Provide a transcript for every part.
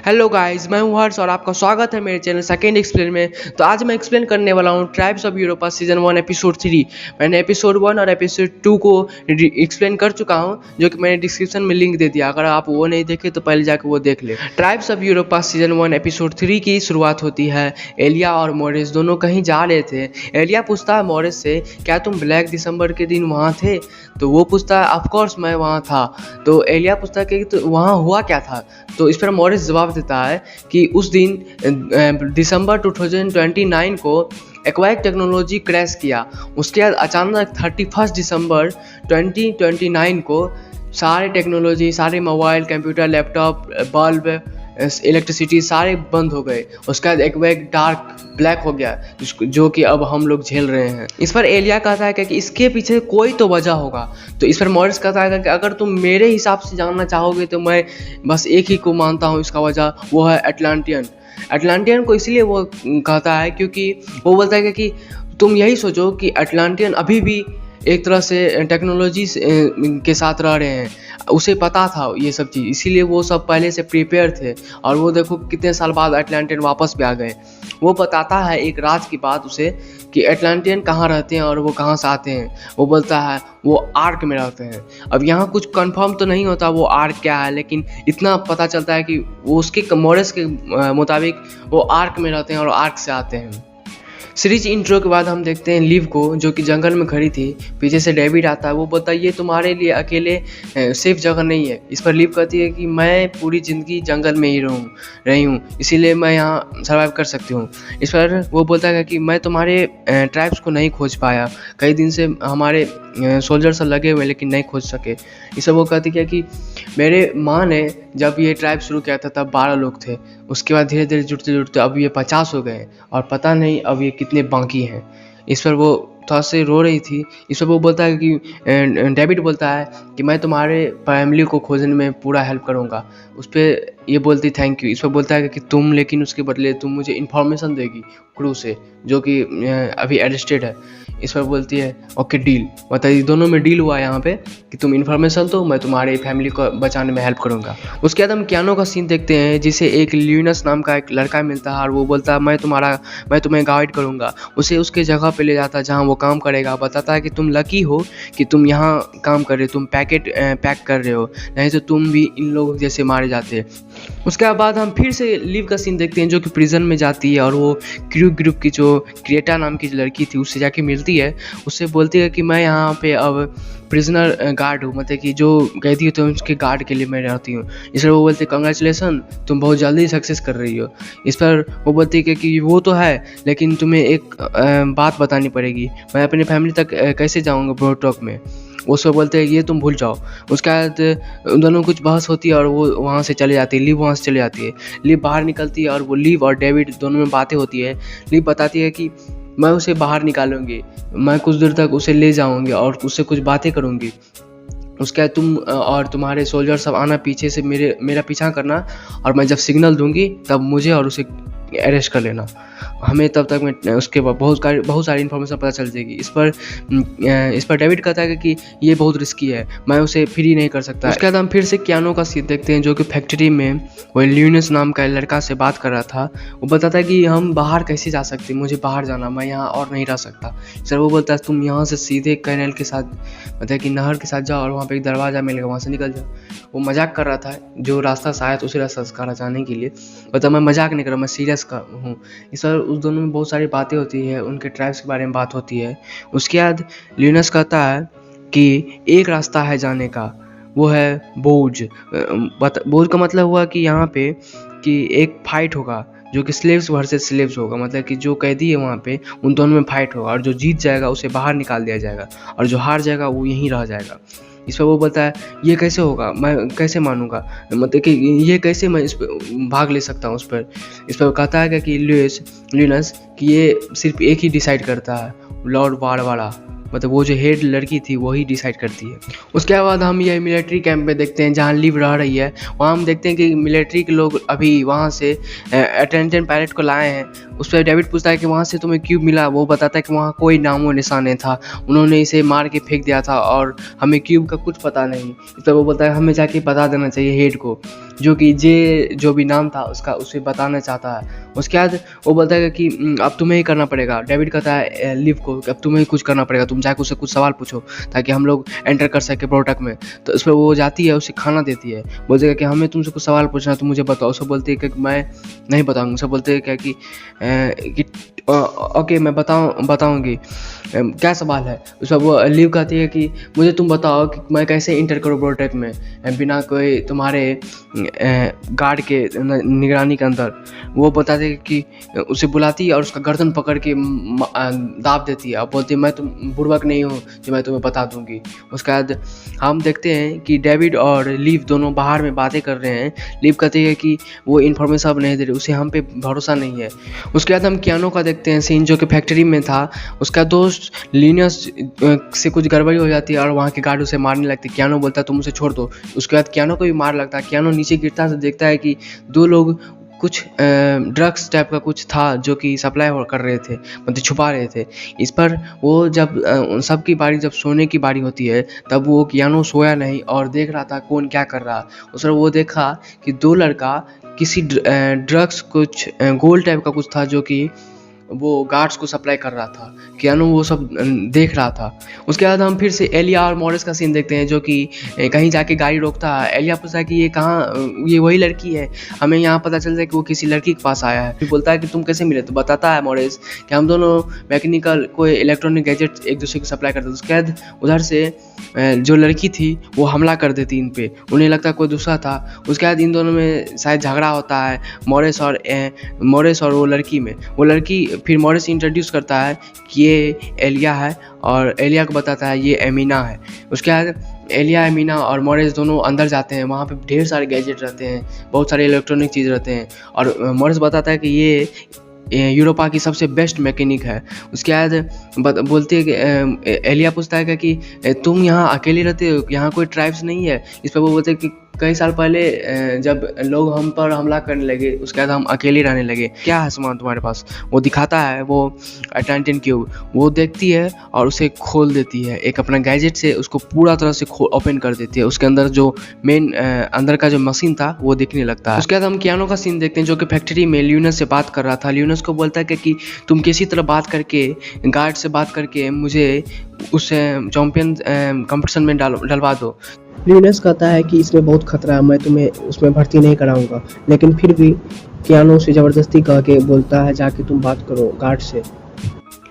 Hello guys, मैं हूं हर्ष और आपका स्वागत है मेरे चैनल सेकंड एक्सप्लेन में। तो आज मैं एक्सप्लेन करने वाला हूं tribes of Europa season 1 episode 3। मैंने एपिसोड 1 और एपिसोड 2 को एक्सप्लेन कर चुका हूं, जो कि मैंने डिस्क्रिप्शन में लिंक दे दिया। अगर आप वो नहीं देखे तो पहले जाकर वो देख ले। Tribes of Europa season 1 episode 3 की शुरुआत होती है। एलिया और मॉरिस दोनों कहीं जा रहे थे। एलिया पूछता है मॉरिस से, क्या तुम ब्लैक दिसंबर के दिन वहाँ थे? तो वो पूछता है ऑफकोर्स मैं वहाँ था। तो एलिया पूछता है कि तो वहाँ हुआ क्या था? तो इस पर मॉरिस जवाब देता है कि उस दिन दिसंबर 2029 को एक्वाइक टेक्नोलॉजी क्रैश किया। उसके बाद अचानक 31 दिसंबर 2029 को सारे टेक्नोलॉजी, सारे mobile, computer, laptop, bulb, electricity सारे बंद हो गए। उसके बाद एक डार्क ब्लैक हो गया, जो कि अब हम लोग झेल रहे हैं। इस पर एलिया कहता है कि इसके पीछे कोई तो वजह होगा। तो इस पर मॉरिस कहता है कि अगर तुम मेरे हिसाब से जानना चाहोगे तो मैं बस एक ही को मानता हूँ इसका वजह, वो है अटलांटियन को। इसलिए वो कहता है क्योंकि वो बोलता है कि तुम यही सोचो कि अटलांटियन अभी भी एक तरह से टेक्नोलॉजी के साथ रह रहे हैं। उसे पता था ये सब चीज़, इसीलिए वो सब पहले से प्रिपेयर थे। और वो देखो कितने साल बाद अटलांटियन वापस भी आ गए। वो बताता है एक राज की बात उसे कि अटलांटियन कहाँ रहते हैं और वो कहाँ से आते हैं। वो बोलता है वो आर्क में रहते हैं। अब यहाँ कुछ कंफर्म तो नहीं होता वो आर्क क्या है, लेकिन इतना पता चलता है कि वो उसके मॉरिस के मुताबिक वो आर्क में रहते हैं और आर्क से आते हैं। सीरीज इंट्रो के बाद हम देखते हैं लिव को, जो कि जंगल में खड़ी थी। पीछे से डेविड आता है। वो बोलता है ये तुम्हारे लिए अकेले सेफ जगह नहीं है। इस पर लिव कहती है कि मैं पूरी ज़िंदगी जंगल में ही रही हूँ, इसीलिए मैं यहाँ सर्वाइव कर सकती हूँ। इस पर वो बोलता है कि मैं तुम्हारे ट्राइब्स को नहीं खोज पाया, कई दिन से हमारे सोल्जर सब लगे हुए लेकिन नहीं खोज सके। इस पर वो कहती है कि मेरे माँ ने जब ये ट्राइब शुरू किया था तब 12 लोग थे। उसके बाद धीरे धीरे जुड़ते अब ये 50 हो गए और पता नहीं अब ये कितने बाकी हैं। इस पर वो थोड़ा से रो रही थी। इस पर वो बोलता है कि डेविड बोलता है कि मैं तुम्हारे फैमिली को खोजने में पूरा हेल्प करूँगा। उस पर ये बोलती थैंक यू। इस पर बोलता है कि तुम, लेकिन उसके बदले तुम मुझे इन्फॉर्मेशन देगी क्रू से, जो कि अभी अरेस्टेड है। इस पर बोलती है ओके डील। बताइए दोनों में डील हुआ यहाँ पे कि तुम इन्फॉर्मेशन दो, मैं तुम्हारे फैमिली को बचाने में हेल्प करूँगा। उसके बाद हम कियानो का सीन देखते हैं, जिसे एक ल्यूनस नाम का एक लड़का मिलता है और वो बोलता है मैं तुम्हें गाइड करूँगा। उसे उसके जगह पे ले जाता है जहाँ वो काम करेगा। बताता है कि तुम लकी हो कि तुम यहाँ काम कर रहे हो, तुम पैक कर रहे हो, नहीं तो तुम भी इन लोगों जैसे मारे जाते। उसके बाद हम फिर से लिव का सीन देखते हैं, जो कि प्रिजन में जाती है और वो क्रू ग्रुप की जो क्रिएटा नाम की लड़की थी उससे जाके मिलती है। उससे बोलती है कि मैं यहाँ पे अब प्रिजनर गार्ड हूँ, मतलब कि जो कैदी होते हैं उसके गार्ड के लिए मैं रहती हूँ। इस पर वो बोलते कंग्रेचुलेसन, तुम बहुत जल्दी सक्सेस कर रही हो। इस पर वो बोलती है कि वो तो है, लेकिन तुम्हें एक बात बतानी पड़ेगी, मैं अपनी फैमिली तक कैसे जाऊँगा ब्रोटॉक में। उस पर बोलते हैं ये तुम भूल जाओ। उसके बाद उन दोनों कुछ बहस होती है और वो वहाँ से चले जाती है। लिव वहाँ से चले जाती है। लिव बाहर निकलती है और वो लिव और डेविड दोनों में बातें होती है। लिव बताती है कि मैं उसे बाहर निकालूंगी, मैं कुछ देर तक उसे ले जाऊंगी और उससे कुछ बातें करूंगी। उसके बाद तुम और तुम्हारे सोल्जर सब आना पीछे से मेरा पीछा करना, और मैं जब सिग्नल दूंगी तब मुझे और उसे अरेस्ट कर लेना। हमें तब तक में उसके बाद बहुत सारी इन्फॉर्मेशन पता चल जाएगी। इस पर डेविड कहता है कि ये बहुत रिस्की है, मैं उसे फ्री नहीं कर सकता। उसके बाद हम फिर से कियानो का सीन देखते हैं, जो कि फैक्ट्री में वो ल्यूनस नाम का लड़का से बात कर रहा था। वो बताता है कि हम बाहर कैसे जा सकते, मुझे बाहर जाना, मैं यहाँ और नहीं रह सकता। सर वो बोलता है तुम यहाँ से सीधे कैनल के साथ, मतलब कि नहर के साथ जाओ और वहाँ पर एक दरवाज़ा मिलेगा, वहाँ से निकल जाओ। वो मजाक कर रहा था, जो रास्ता से आया तो उसी रास्ता से जाने के लिए। मतलब मैं मजाक नहीं कर रहा, मैं सीरियस हूँ। इस पर उस दोनों में बहुत सारी बातें होती है, उनके ट्राइब्स के बारे में बात होती है। उसके बाद ल्यूनस कहता है कि एक रास्ता है जाने का, वो है बोझ। बोझ का मतलब हुआ कि यहाँ पे कि एक फाइट होगा, जो कि स्लेव्स वर्सेस स्लेव्स होगा, मतलब कि जो कैदी है वहाँ पे उन दोनों में फाइट होगा, और जो जीत जाएगा उसे बाहर निकाल दिया जाएगा और जो हार जाएगा वो यहीं रह जाएगा। इस पर वो बोलता है ये कैसे होगा, मैं कैसे मानूंगा, मतलब कि ये कैसे मैं इस पर भाग ले सकता हूँ। इस पर कहता है कि ल्यूनस कि ये सिर्फ एक ही डिसाइड करता है, लॉर्ड वारवाड़ा। मतलब वो जो हेड लड़की थी वही डिसाइड करती है। उसके बाद हम ये मिलिट्री कैंप में देखते हैं जहाँ लिव रह रही है। वहाँ हम देखते हैं कि मिलिट्री के लोग अभी वहाँ से अटेंडेंट पायलट को लाए हैं। उस पर डेविड पूछता है कि वहाँ से तुम्हें क्यूब मिला। वो बताता है कि वहाँ कोई नामो निशान नहीं था, उन्होंने इसे मार के फेंक दिया था और हमें क्यूब का कुछ पता नहीं। इस पर वो बोलता है हमें जाके बता देना चाहिए हेड को, जो कि जो भी नाम था उसका उसे बताना चाहता है। उसके बाद वो बोलता है कि अब तुम्हें ही करना पड़ेगा। डेविड कहता है लिव को अब तुम्हें ही कुछ करना पड़ेगा, तुम जाके उससे कुछ सवाल पूछो ताकि हम लोग एंटर कर सके प्रोडक्ट में। तो इस पर वो जाती है, उसे खाना देती है, बोलते हैं कि हमें तुमसे कुछ सवाल पूछना, तुम मुझे बताओ। उसको बोलती है कि मैं नहीं बताऊँगी। उसको बोलते हैं क्या कि ओके मैं बताऊँगी, क्या सवाल है। उस पर वो लिव कहती है कि मुझे तुम बताओ कि मैं कैसे इंटर करूँ प्रोडक्ट में बिना कोई तुम्हारे गार्ड के निगरानी के अंदर। वो बताते हैं कि उसे बुलाती है और उसका गर्दन पकड़ के दाब देती है और बोलती है मैं तुम बुड़बक नहीं हूँ जो मैं तुम्हें बता दूंगी। उसके बाद हम देखते हैं कि डेविड और लिव दोनों बाहर में बातें कर रहे हैं। लिव कहती है कि वो इन्फॉर्मेशन अब नहीं दे रही, उसे हम पे भरोसा नहीं है। उसके बाद हम कियानो का देखते हैं सीन, जो कि फैक्ट्री में था। उसका दोस्त लिनस से कुछ गड़बड़ी हो जाती है और वहाँ के गार्ड उसे मारने लगते हैं। कियानो बोलता है तुम उसे छोड़ दो। उसके बाद कियानो को भी मार लगता है। कियानो नीचे गिरता है तो देखता है कि दो लोग कुछ ड्रग्स टाइप का कुछ था जो कि सप्लाई कर रहे थे, मतलब छुपा रहे थे। इस पर वो जब उन सब की बारी, जब सोने की बारी होती है, तब वो कियानो सोया नहीं और देख रहा था कौन क्या कर रहा। उस पर वो देखा कि दो लड़का किसी ड्रग्स कुछ गोल्ड टाइप का कुछ था जो कि वो गार्ड्स को सप्लाई कर रहा था। कियानो वो सब देख रहा था। उसके बाद हम फिर से एलिया और मॉरिस का सीन देखते हैं, जो कि कहीं जाके गाड़ी रोकता है। एलिया पूछता है कि ये कहाँ, ये वही लड़की है, हमें यहाँ पता चलता है कि वो किसी लड़की के पास आया है। फिर बोलता है कि तुम कैसे मिले। तो बताता है मॉरिस कि हम दोनों मैकेनिकल कोई इलेक्ट्रॉनिक गैजेट एक दूसरे को सप्लाई करते थे। उसके बाद उधर से जो लड़की थी वो हमला कर देती इन पे, उन्हें लगता कोई दूसरा था। उसके बाद इन दोनों में शायद झगड़ा होता है मॉरिस और वो लड़की में। वो लड़की फिर मॉरिस इंट्रोड्यूस करता है कि ये एलिया है और एलिया को बताता है ये एमिना है। उसके बाद एलिया, एमिना और मॉरिस दोनों अंदर जाते हैं। वहाँ पे ढेर सारे गैजेट रहते हैं, बहुत सारे इलेक्ट्रॉनिक चीज़ रहते हैं और मॉरिस बताता है कि ये यूरोपा की सबसे बेस्ट मैकेनिक है। उसके बाद बोलती है कि एलिया पूछता है कि तुम यहाँ अकेले रहते हो, यहाँ कोई ट्राइब्स नहीं है। इस पर वो बोलते हैं कि कई साल पहले जब लोग हम पर हमला करने लगे उसके बाद हम अकेले रहने लगे, क्या है सामान तुम्हारे पास। वो दिखाता है वो अटेंडेंट क्यूब, वो देखती है और उसे खोल देती है। एक अपना गैजेट से उसको पूरा तरह से ओपन कर देती है। उसके अंदर जो मेन अंदर का जो मशीन था वो दिखने लगता है। उसके बाद हम कियानो का सीन देखते हैं, जो कि फैक्ट्री में ल्यूनस से बात कर रहा था। ल्यूनस को बोलता है कि तुम किसी तरह बात करके, गार्ड से बात करके मुझे उस चैंपियन कंपटीशन में डलवा दो। ल्यूनस कहता है कि इसमें बहुत खतरा है, मैं तुम्हें उसमें भर्ती नहीं कराऊंगा। लेकिन फिर भी कियानो से ज़बरदस्ती कह के बोलता है जाके तुम बात करो गार्ड से।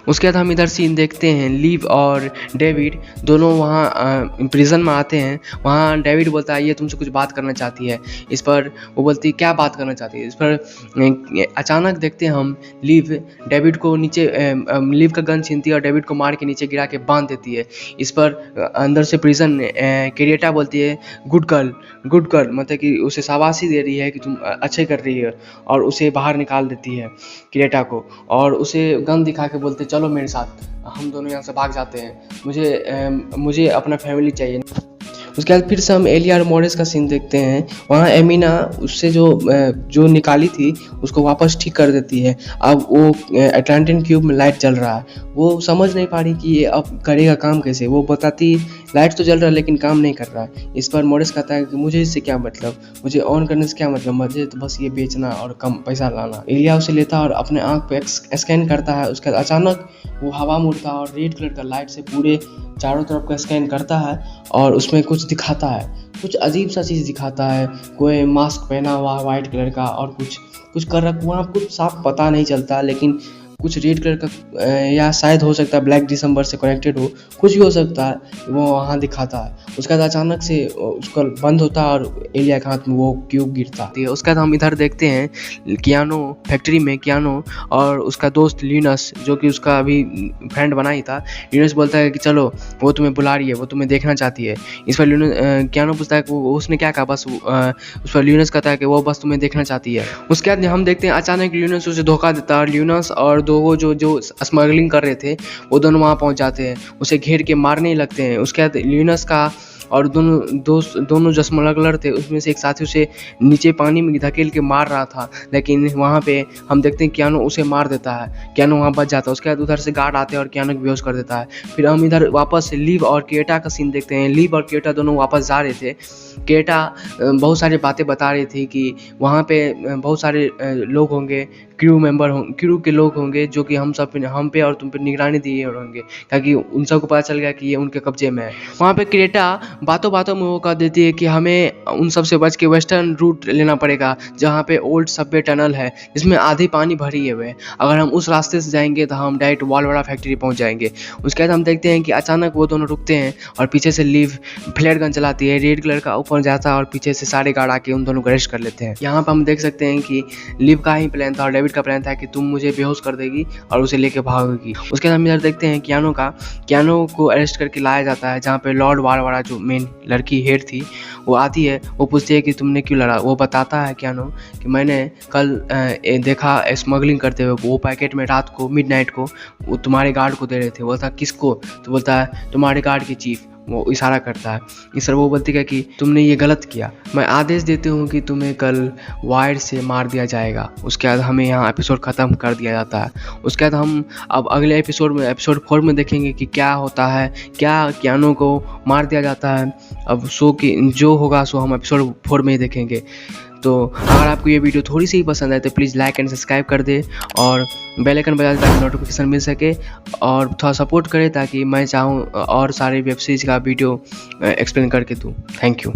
उसके बाद हम इधर सीन देखते हैं, लिव और डेविड दोनों वहाँ प्रिजन में आते हैं। वहाँ डेविड बोलता है ये तुमसे कुछ बात करना चाहती है। इस पर वो बोलती है क्या बात करना चाहती है। इस पर अचानक देखते हैं हम लिव डेविड को नीचे, लिव का गन छीनती है और डेविड को मार के नीचे गिरा के बांध देती है। इस पर अंदर से प्रिजन क्रिएटा बोलती है गुड गर्ल, मतलब कि उसे शाबाशी दे रही है कि तुम अच्छे कर रही है, और उसे बाहर निकाल देती है क्रिएटा को और उसे गन दिखा के बोलते चलो मेरे साथ, हम दोनों यहाँ से भाग जाते हैं, मुझे अपना फैमिली चाहिए। उसके बाद फिर से हम एलिया और मॉरिस का सीन देखते हैं। वहाँ एमिना उससे जो निकाली थी उसको वापस ठीक कर देती है। अब वो अटलांटिन क्यूब में लाइट जल रहा है, वो समझ नहीं पा रही कि ये अब करेगा काम कैसे। वो बताती लाइट तो जल रहा है लेकिन काम नहीं कर रहा है। इस पर मॉरिस कहता है कि मुझे इससे क्या मतलब, मुझे ऑन करने से क्या मतलब, मुझे तो बस ये बेचना और कम पैसा लाना। एलिया उसे लेता है और अपने आँख पे स्कैन करता है। उसके बाद अचानक वो हवा में उड़ता है और रेड कलर का लाइट से पूरे चारों तरफ का स्कैन करता है और उसमें कुछ दिखाता है, कुछ अजीब सा चीज़ दिखाता है। कोई मास्क पहना हुआ है वाइट कलर का और कुछ कर रखा, वहाँ कुछ साफ पता नहीं चलता, लेकिन कुछ रेड कलर का या शायद हो सकता है ब्लैक दिसंबर से कनेक्टेड हो, कुछ भी हो सकता है, वो वहाँ दिखाता है। उसके बाद अचानक से उसका बंद होता है और एलिया के हाथ में वो क्यूब गिरता है। उसके बाद हम इधर देखते हैं कियानो फैक्ट्री में, कियानो और उसका दोस्त ल्यूनस, जो कि उसका अभी फ्रेंड बना ही था। ल्यूनस बोलता है कि चलो वो तुम्हें बुला रही है, वो तुम्हें देखना चाहती है। इस पर कियानो पूछता है कि उसने क्या कहा, बस उस पर ल्यूनस कहता है कि वो बस तुम्हें देखना चाहती है। उसके बाद हम देखते हैं अचानक ल्यूनस उसे धोखा देता है और ल्यूनस और दो जो स्मगलिंग कर रहे थे वो दोनों वहाँ पहुँच जाते हैं, उसे घेर के मारने लगते हैं। उसके बाद ल्यूनस का और दोनों जो स्मगलर थे उसमें से एक साथी उसे नीचे पानी में धकेल के मार रहा था, लेकिन वहाँ पे हम देखते हैं कियानो उसे मार देता है, कियानो वहाँ बच जाता है। उसके बाद उधर से गार्ड आते हैं और कियानो को बेहोश कर देता है। फिर हम इधर वापस लिव और केटा का सीन देखते हैं। लिव और केटा दोनों वापस जा रहे थे। केटा बहुत सारी बातें बता रही थी कि वहाँ पे बहुत सारे लोग होंगे, क्रू के लोग होंगे जो कि हम पे और तुम पे निगरानी दिए होंगे, ताकि उन सबको पता चल गया कि ये उनके कब्जे में है। वहाँ पे क्रेटा बातों बातों में वो कह देती है कि हमें उन सब से बच के वेस्टर्न रूट लेना पड़ेगा, जहाँ पे ओल्ड सबवे टनल है जिसमें आधी पानी भरी है। अगर हम उस रास्ते से जाएंगे तो हम डायरेक्ट वालवाड़ा फैक्ट्री पहुँच जाएंगे। उसके बाद हम देखते हैं कि अचानक वो दोनों रुकते हैं और पीछे से लिव फ्लेयर गन चलाती है, रेड कलर का ऊपर जाता है और पीछे से सारे गार्ड आके उन दोनों को अरेस्ट कर लेते हैं। यहाँ पर हम देख सकते हैं कि लिव का ही प्लान था और डेविड का प्लान था कि तुम मुझे बेहोश कर देगी और उसे लेके भागेगी। उसके बाद हम इधर देखते हैं कियानो को अरेस्ट करके लाया जाता है, जहाँ पे लॉर्ड वालवाड़ा जो मेन लड़की हेड थी वो आती है। वो पूछती है कि तुमने क्यों लड़ा। वो बताता है कियानो कि मैंने कल देखा स्मगलिंग करते हुए, वो पैकेट में रात को मिडनाइट को वो तुम्हारे गार्ड को दे रहे थे। बोलता किसको? तो बोलता है तुम्हारे गार्ड के चीफ। वो इशारा करता है। इस तरह वो बोलती है कि तुमने ये गलत किया, मैं आदेश देती हूँ कि तुम्हें कल वायर से मार दिया जाएगा। उसके बाद हमें यहाँ एपिसोड ख़त्म कर दिया जाता है। उसके बाद हम अब अगले एपिसोड 4 में देखेंगे कि क्या होता है, क्या कियानो को मार दिया जाता है। अब शो की जो होगा सो हम एपिसोड 4 में ही देखेंगे। तो अगर आपको ये वीडियो थोड़ी सी ही पसंद आए तो प्लीज़ लाइक एंड सब्सक्राइब कर दे और बेल आइकन बजा दे ताकि नोटिफिकेशन मिल सके, और थोड़ा सपोर्ट करें ताकि मैं चाहूँ और सारे वेब सीरीज़ का वीडियो एक्सप्लेन करके दूँ। Thank you.